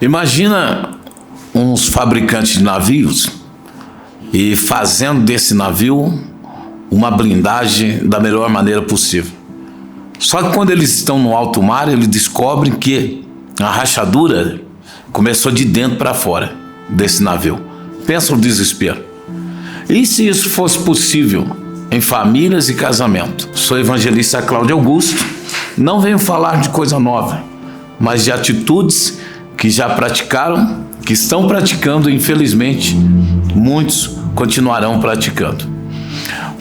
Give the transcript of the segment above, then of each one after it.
Imagina uns fabricantes de navios e fazendo desse navio uma blindagem da melhor maneira possível. Só que quando eles estão no alto mar, eles descobrem que a rachadura começou de dentro para fora desse navio. Pensa no desespero. E se isso fosse possível em famílias e casamento? Sou evangelista Cláudio Augusto. Não venho falar de coisa nova, mas de atitudes que já praticaram, que estão praticando e infelizmente muitos continuarão praticando.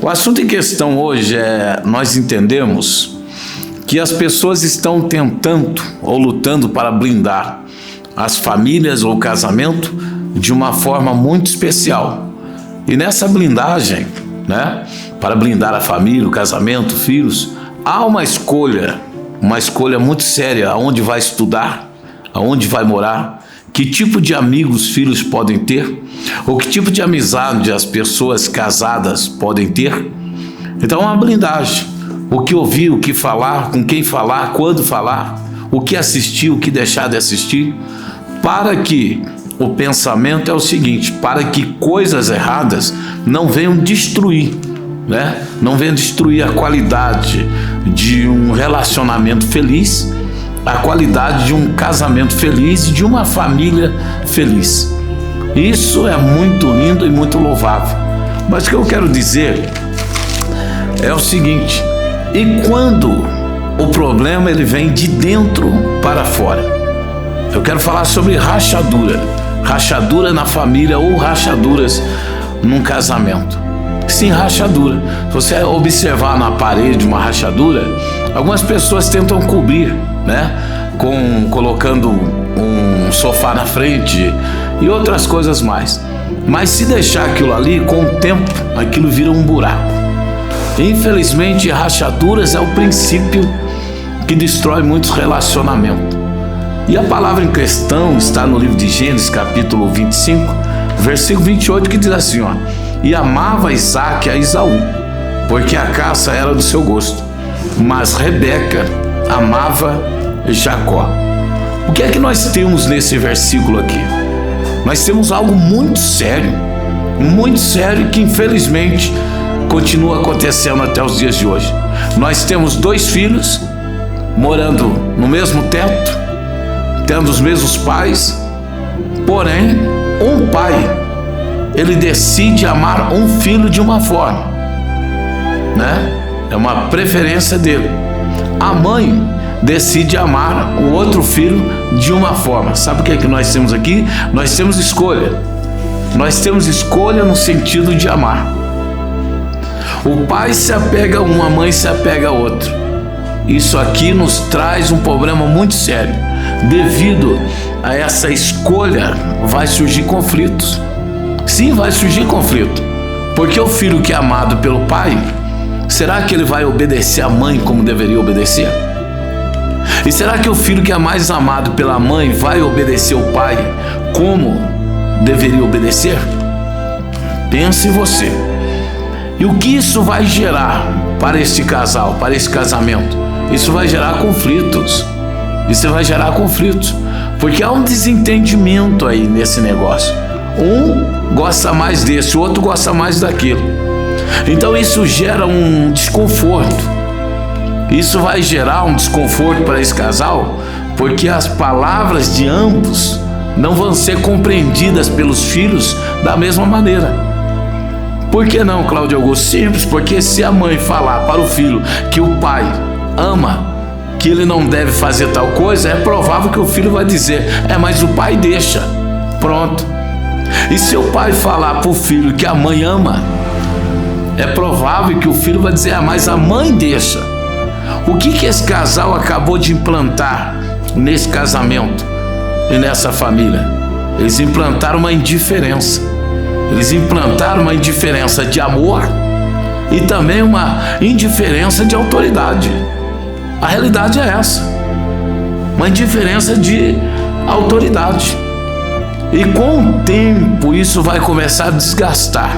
O assunto em questão hoje nós entendemos que as pessoas estão tentando ou lutando para blindar as famílias ou o casamento de uma forma muito especial. E nessa blindagem, para blindar a família, o casamento, filhos, há uma escolha muito séria: aonde vai estudar, aonde vai morar, que tipo de amigos filhos podem ter, ou que tipo de amizade as pessoas casadas podem ter. Então é uma blindagem: o que ouvir, o que falar, com quem falar, quando falar, o que assistir, o que deixar de assistir, para que o pensamento é o seguinte: para que coisas erradas não venham destruir, não venham destruir a qualidade de um relacionamento feliz, a qualidade de um casamento feliz e de uma família feliz. Isso é muito lindo e muito louvável. Mas o que eu quero dizer é o seguinte: e quando o problema ele vem de dentro para fora? Eu quero falar sobre rachadura na família ou rachaduras num casamento. Sim, rachadura. Se você observar na parede uma rachadura, algumas pessoas tentam cobrir, colocando um sofá na frente e outras coisas mais. Mas se deixar aquilo ali, com o tempo, aquilo vira um buraco. Infelizmente, rachaduras é o princípio que destrói muitos relacionamentos. E a palavra em questão está no livro de Gênesis, capítulo 25, versículo 28, que diz assim: e amava Isaque a Esaú, porque a caça era do seu gosto, mas Rebeca amava Jacó. O que é que nós temos nesse versículo aqui? Nós temos algo muito sério que infelizmente continua acontecendo até os dias de hoje. Nós temos 2 filhos morando no mesmo teto, tendo os mesmos pais, porém um pai ele decide amar um filho de uma forma, é uma preferência dele. A mãe decide amar o outro filho de uma forma. Sabe o que é que nós temos aqui? Nós temos escolha. Nós temos escolha no sentido de amar. O pai se apega a um, a mãe se apega a outro. Isso aqui nos traz um problema muito sério. Devido a essa escolha, vai surgir conflitos. Sim, vai surgir conflito. Porque o filho que é amado pelo pai, será que ele vai obedecer a mãe como deveria obedecer? E será que o filho que é mais amado pela mãe vai obedecer o pai como deveria obedecer? Pense em você. E o que isso vai gerar para esse casal, para esse casamento? Isso vai gerar conflitos. Isso vai gerar conflitos. Porque há um desentendimento aí nesse negócio. Um gosta mais desse, o outro gosta mais daquilo. Então isso gera um desconforto. Isso vai gerar um desconforto para esse casal, porque as palavras de ambos não vão ser compreendidas pelos filhos da mesma maneira. Por que não, Cláudio Augusto? Simples, porque se a mãe falar para o filho que o pai ama, que ele não deve fazer tal coisa, é provável que o filho vai dizer: mas o pai deixa. Pronto. E se o pai falar para o filho que a mãe ama, é provável que o filho vai dizer: mas a mãe deixa. O que esse casal acabou de implantar nesse casamento e nessa família? Eles implantaram uma indiferença. Eles implantaram uma indiferença de amor e também uma indiferença de autoridade. A realidade é essa. Uma indiferença de autoridade. E com o tempo isso vai começar a desgastar.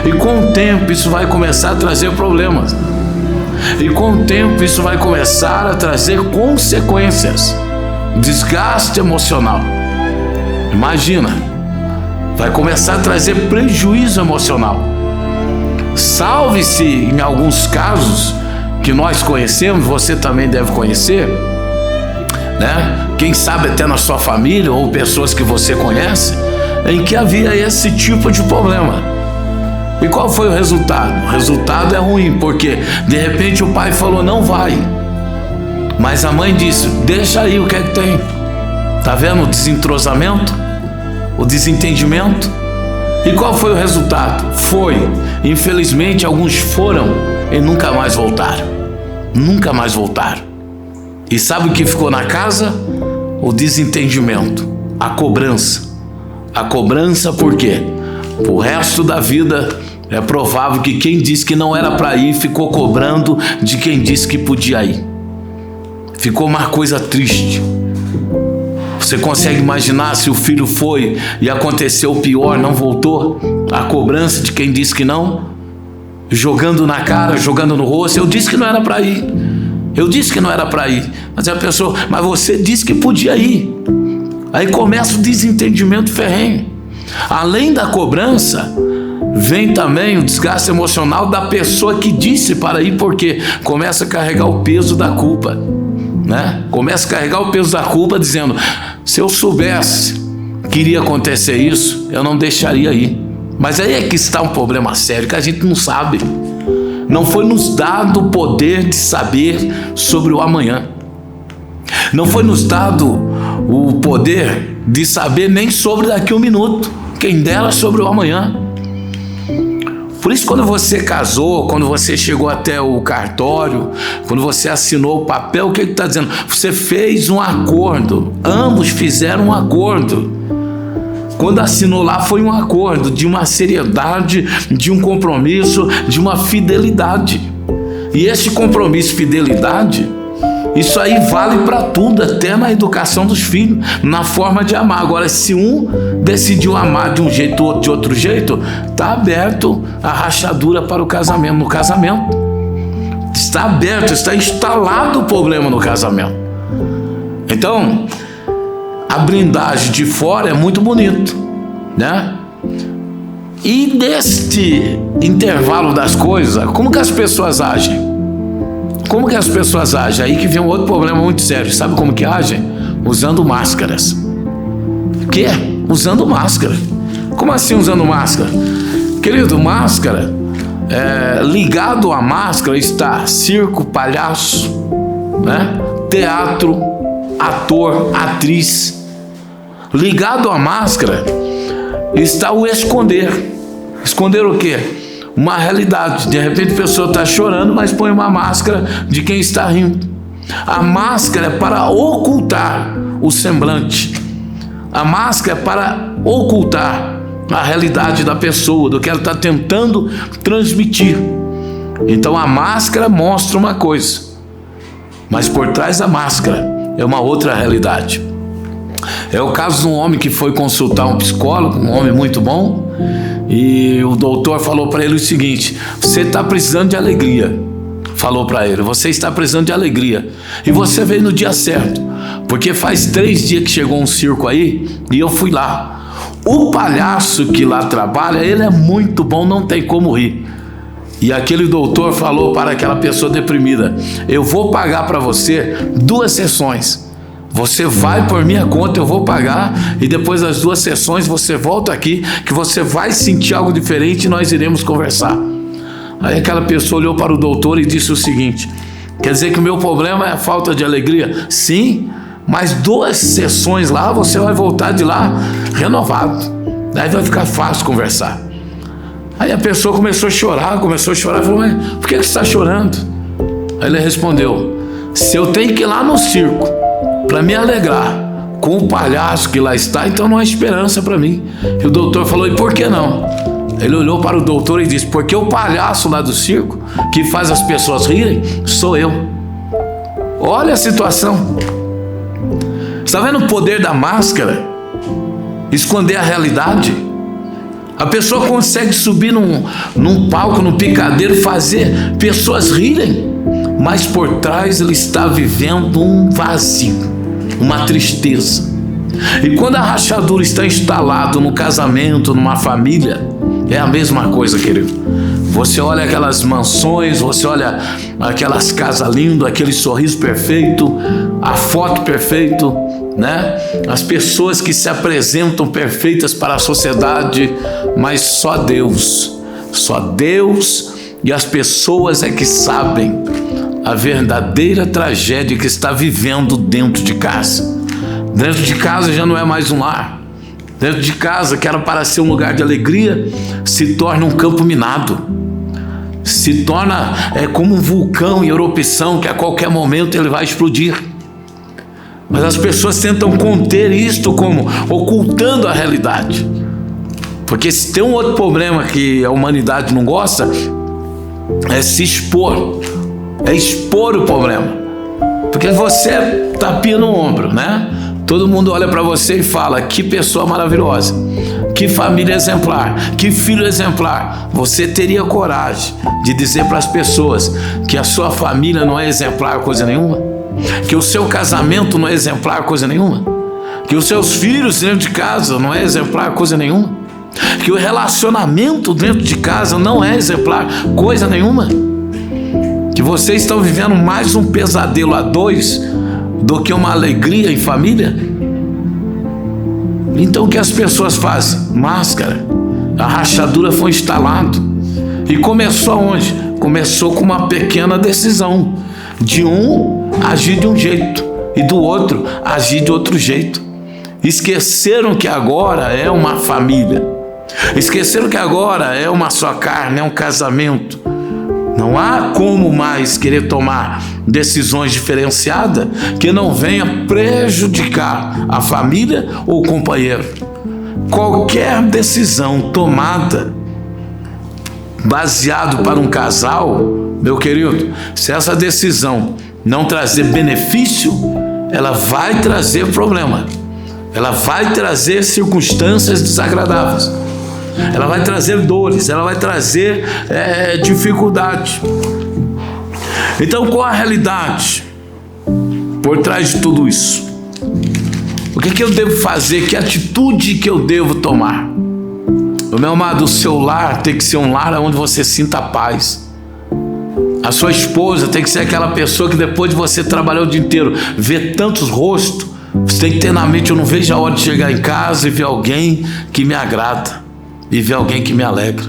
E com o tempo isso vai começar a trazer problemas. E com o tempo isso vai começar a trazer consequências. Desgaste emocional. Imagina, vai começar a trazer prejuízo emocional. Salve-se em alguns casos que nós conhecemos, você também deve conhecer, né? Quem sabe até na sua família ou pessoas que você conhece, em que havia esse tipo de problema. E qual foi o resultado? O resultado é ruim, porque de repente o pai falou, não vai. Mas a mãe disse, deixa aí, o que é que tem? Tá vendo o desentrosamento? O desentendimento? E qual foi o resultado? Foi, infelizmente, alguns foram e nunca mais voltaram. Nunca mais voltaram. E sabe o que ficou na casa? O desentendimento, a cobrança. A cobrança por quê? Pro resto da vida é provável que quem disse que não era para ir ficou cobrando de quem disse que podia ir. Ficou uma coisa triste. Você consegue imaginar se o filho foi e aconteceu o pior, não voltou? A cobrança de quem disse que não? Jogando na cara, jogando no rosto. Eu disse que não era para ir. Eu disse que não era para ir. Mas a pessoa, mas você disse que podia ir. Aí começa o desentendimento ferrenho. Além da cobrança, vem também o desgaste emocional da pessoa que disse para ir, porque começa a carregar o peso da culpa, né? Começa a carregar o peso da culpa, dizendo, se eu soubesse que iria acontecer isso, eu não deixaria ir. Mas aí é que está um problema sério, que a gente não sabe. Não foi nos dado o poder de saber sobre o amanhã. Não foi nos dado o poder de saber nem sobre daqui a um minuto, quem dera sobre o amanhã. Por isso, quando você casou, quando você chegou até o cartório, quando você assinou o papel, o que está dizendo? Você fez um acordo, ambos fizeram um acordo. Quando assinou lá foi um acordo de uma seriedade, de um compromisso, de uma fidelidade. E esse compromisso e fidelidade, isso aí vale para tudo, até na educação dos filhos, na forma de amar. Agora, se um decidiu amar de um jeito ou de outro jeito, está aberto a rachadura para o casamento. No casamento está aberto, está instalado o problema no casamento. Então, a blindagem de fora é muito bonito, né? E neste intervalo das coisas, como que as pessoas agem? Como que as pessoas agem? Aí que vem um outro problema muito sério. Sabe como que agem? Usando máscaras. O quê? Usando máscara. Como assim usando máscara? Querido, máscara, ligado à máscara está circo, palhaço, né? Teatro, ator, atriz. Ligado à máscara está o esconder. Esconder o quê? Uma realidade. De repente a pessoa está chorando, mas põe uma máscara de quem está rindo. A máscara é para ocultar o semblante. A máscara é para ocultar a realidade da pessoa, do que ela está tentando transmitir. Então a máscara mostra uma coisa, mas por trás da máscara é uma outra realidade. É o caso de um homem que foi consultar um psicólogo, um homem muito bom, e o doutor falou para ele o seguinte: você está precisando de alegria. Falou para ele, você está precisando de alegria, e você veio no dia certo, porque faz 3 dias que chegou um circo aí, e eu fui lá. O palhaço que lá trabalha, ele é muito bom, não tem como rir. E aquele doutor falou para aquela pessoa deprimida: eu vou pagar para você 2 sessões. Você vai por minha conta, eu vou pagar, e depois das 2 sessões você volta aqui, que você vai sentir algo diferente e nós iremos conversar. Aí aquela pessoa olhou para o doutor e disse o seguinte: quer dizer que o meu problema é a falta de alegria? Sim, mas 2 sessões lá, você vai voltar de lá renovado. Daí vai ficar fácil conversar. Aí a pessoa começou a chorar, falou: mas por que você está chorando? Aí ele respondeu: se eu tenho que ir lá no circo para me alegrar com o palhaço que lá está, então não há esperança para mim. E o doutor falou: e por que não? Ele olhou para o doutor e disse: porque o palhaço lá do circo, que faz as pessoas rirem, sou eu. Olha a situação. Está vendo o poder da máscara? Esconder a realidade. A pessoa consegue subir num palco, num picadeiro, fazer pessoas rirem, mas por trás ele está vivendo um vazio, uma tristeza, E quando a rachadura está instalada no casamento, numa família, é a mesma coisa, querido. Você olha aquelas mansões, você olha aquelas casas lindas, aquele sorriso perfeito, a foto perfeita, né? As pessoas que se apresentam perfeitas para a sociedade, mas só Deus e as pessoas é que sabem a verdadeira tragédia que está vivendo dentro de casa. Dentro de casa já não é mais um lar. Dentro de casa, que era para ser um lugar de alegria, se torna um campo minado. Se torna como um vulcão em erupção, que a qualquer momento ele vai explodir. Mas as pessoas tentam conter isto como ocultando a realidade. Porque se tem um outro problema que a humanidade não gosta, é se expor. É expor o problema. Porque você tapinha no ombro, né? Todo mundo olha para você e fala: que pessoa maravilhosa, que família exemplar, que filho exemplar. Você teria coragem de dizer para as pessoas que a sua família não é exemplar coisa nenhuma? Que o seu casamento não é exemplar coisa nenhuma? Que os seus filhos dentro de casa não é exemplar coisa nenhuma? Que o relacionamento dentro de casa não é exemplar coisa nenhuma? Que vocês estão vivendo mais um pesadelo a dois do que uma alegria em família? Então o que as pessoas fazem? Máscara. A rachadura foi instalada. E começou aonde? Começou com uma pequena decisão de um agir de um jeito e do outro agir de outro jeito. Esqueceram que agora é uma família. Esqueceram que agora é uma só carne, é um casamento. Não há como mais querer tomar decisões diferenciadas que não venha prejudicar a família ou o companheiro. Qualquer decisão tomada baseado para um casal, meu querido, se essa decisão não trazer benefício, ela vai trazer problema. Ela vai trazer circunstâncias desagradáveis. Ela vai trazer dores, ela vai trazer dificuldade. Então, qual a realidade por trás de tudo isso? O que eu devo fazer? Que atitude que eu devo tomar? Meu amado, o seu lar tem que ser um lar onde você sinta paz. A sua esposa tem que ser aquela pessoa que depois de você trabalhar o dia inteiro, ver tantos rostos, você tem que ter na mente: eu não vejo a hora de chegar em casa e ver alguém que me agrada, e ver alguém que me alegra.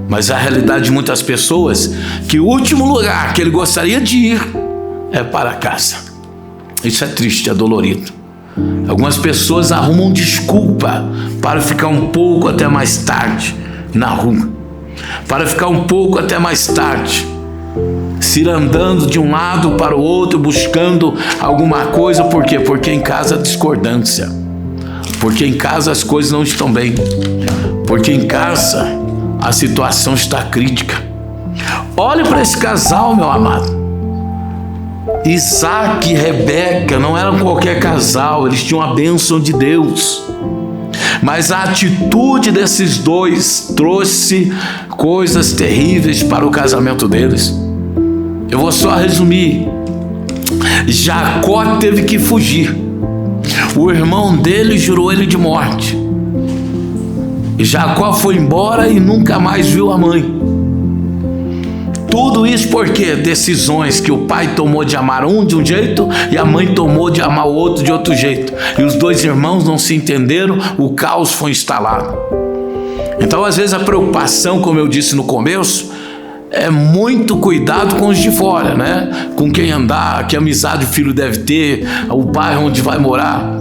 Mas a realidade de muitas pessoas, que o último lugar que ele gostaria de ir é para casa. Isso é triste, é dolorido. Algumas pessoas arrumam desculpa para ficar um pouco até mais tarde na rua, para ficar um pouco até mais tarde, se ir andando de um lado para o outro, buscando alguma coisa. Por quê? Porque em casa há discordância, porque em casa as coisas não estão bem, porque em casa a situação está crítica. Olhe para esse casal, meu amado. Isaac e Rebeca não eram qualquer casal, eles tinham a bênção de Deus. Mas a atitude desses dois trouxe coisas terríveis para o casamento deles. Eu vou só resumir. Jacó teve que fugir. O irmão dele jurou ele de morte. Jacó foi embora e nunca mais viu a mãe. Tudo isso porque decisões que o pai tomou de amar um de um jeito e a mãe tomou de amar o outro de outro jeito. E os dois irmãos não se entenderam, o caos foi instalado. Então, às vezes, a preocupação, como eu disse no começo, é muito cuidado com os de fora, né? Com quem andar, que amizade o filho deve ter, o bairro onde vai morar.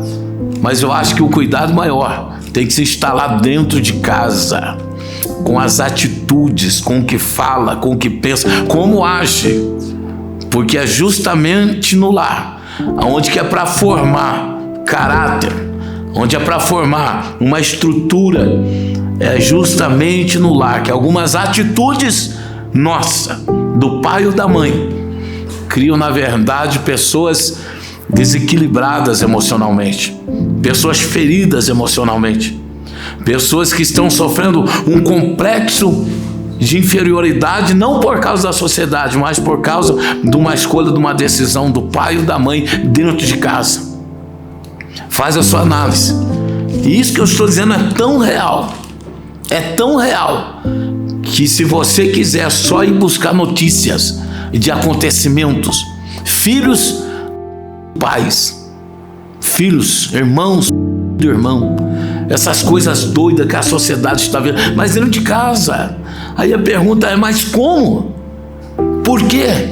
Mas eu acho que o cuidado maior tem que se instalar dentro de casa, com as atitudes, com o que fala, com o que pensa, como age. Porque é justamente no lar, onde que é para formar caráter, onde é para formar uma estrutura, é justamente no lar que algumas atitudes do pai ou da mãe, criam na verdade pessoas desequilibradas emocionalmente, pessoas feridas emocionalmente, pessoas que estão sofrendo um complexo de inferioridade, não por causa da sociedade, mas por causa de uma escolha, de uma decisão do pai ou da mãe dentro de casa. Faz a sua análise. E isso que eu estou dizendo é tão real, que se você quiser só ir buscar notícias de acontecimentos, filhos, pais, filhos, irmãos, irmão, essas coisas doidas que a sociedade está vendo, mas dentro de casa. Aí a pergunta é, mas como? Por quê?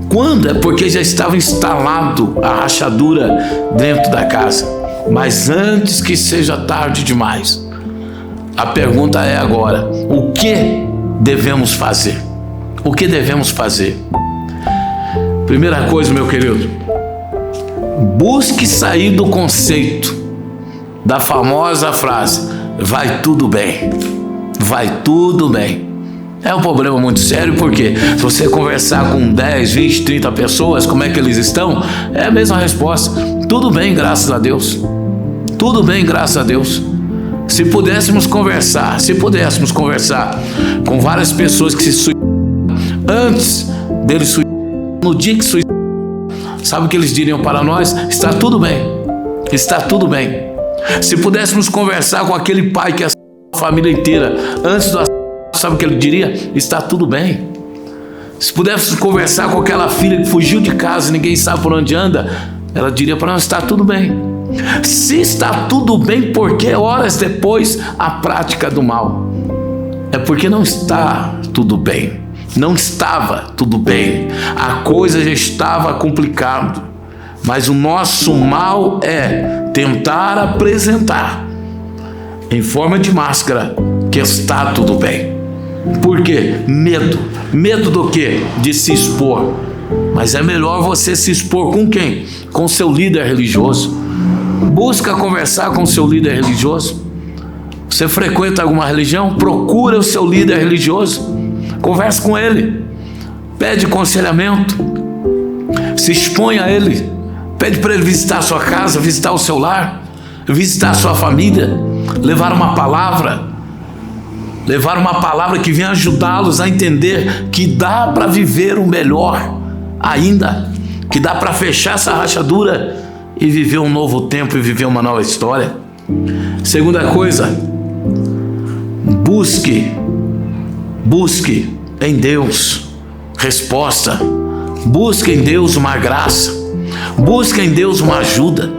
Quando? É porque já estava instalado a rachadura dentro da casa. Mas antes que seja tarde demais, a pergunta é agora: o que devemos fazer? O que devemos fazer? Primeira coisa, meu querido, busque sair do conceito da famosa frase: vai tudo bem, vai tudo bem. É um problema muito sério, porque se você conversar com 10, 20, 30 pessoas, como é que eles estão? É a mesma resposta: tudo bem, graças a Deus. Tudo bem, graças a Deus. Se pudéssemos conversar com várias pessoas que se suicidaram antes deles suicidarem, no dia que suicidaram, sabe o que eles diriam para nós? Está tudo bem, está tudo bem. Se pudéssemos conversar com aquele pai que assassinou a família inteira antes do assassinato, sabe o que ele diria? Está tudo bem. Se pudéssemos conversar com aquela filha que fugiu de casa e ninguém sabe por onde anda, ela diria para nós: está tudo bem. Se está tudo bem, por que horas depois a prática do mal? É porque não está tudo bem. Não estava tudo bem. A coisa já estava complicada. Mas o nosso mal é tentar apresentar em forma de máscara que está tudo bem. Por quê? Medo. Medo do quê? De se expor. Mas é melhor você se expor com quem? Com seu líder religioso. Busca conversar com o seu líder religioso. Você frequenta alguma religião? Procura o seu líder religioso. Converse com ele. Pede aconselhamento. Se expõe a ele. Pede para ele visitar a sua casa, visitar o seu lar, visitar a sua família, levar uma palavra que venha ajudá-los a entender que dá para viver o melhor ainda, que dá para fechar essa rachadura e viver um novo tempo e viver uma nova história. Segunda coisa, busque em Deus resposta, busque em Deus uma graça, busque em Deus uma ajuda,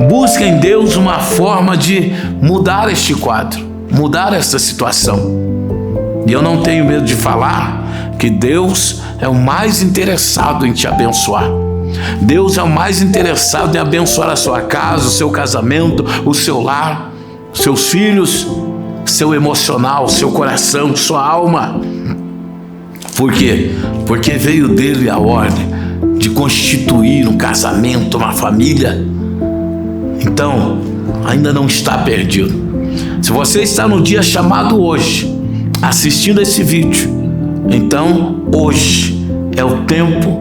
busque em Deus uma forma de mudar este quadro, mudar esta situação. E eu não tenho medo de falar que Deus é o mais interessado em te abençoar. Deus é o mais interessado em abençoar a sua casa, o seu casamento, o seu lar, seus filhos, seu emocional, seu coração, sua alma. Por quê? Porque veio dele a ordem de constituir um casamento, uma família. Então, ainda não está perdido. Se você está no dia chamado hoje, assistindo esse vídeo, então hoje é o tempo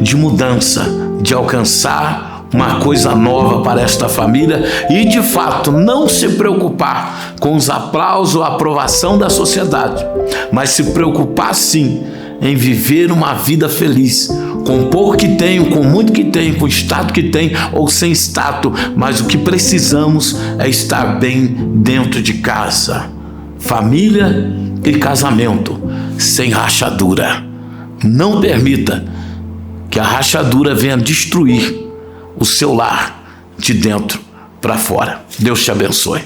de mudança, de alcançar uma coisa nova para esta família e, de fato, não se preocupar com os aplausos ou a aprovação da sociedade, mas se preocupar, sim, em viver uma vida feliz, com pouco que tenho, com muito que tenho, com o status que tem ou sem status, mas o que precisamos é estar bem dentro de casa, família e casamento, sem rachadura. Não permita que a rachadura venha destruir o seu lar de dentro para fora. Deus te abençoe.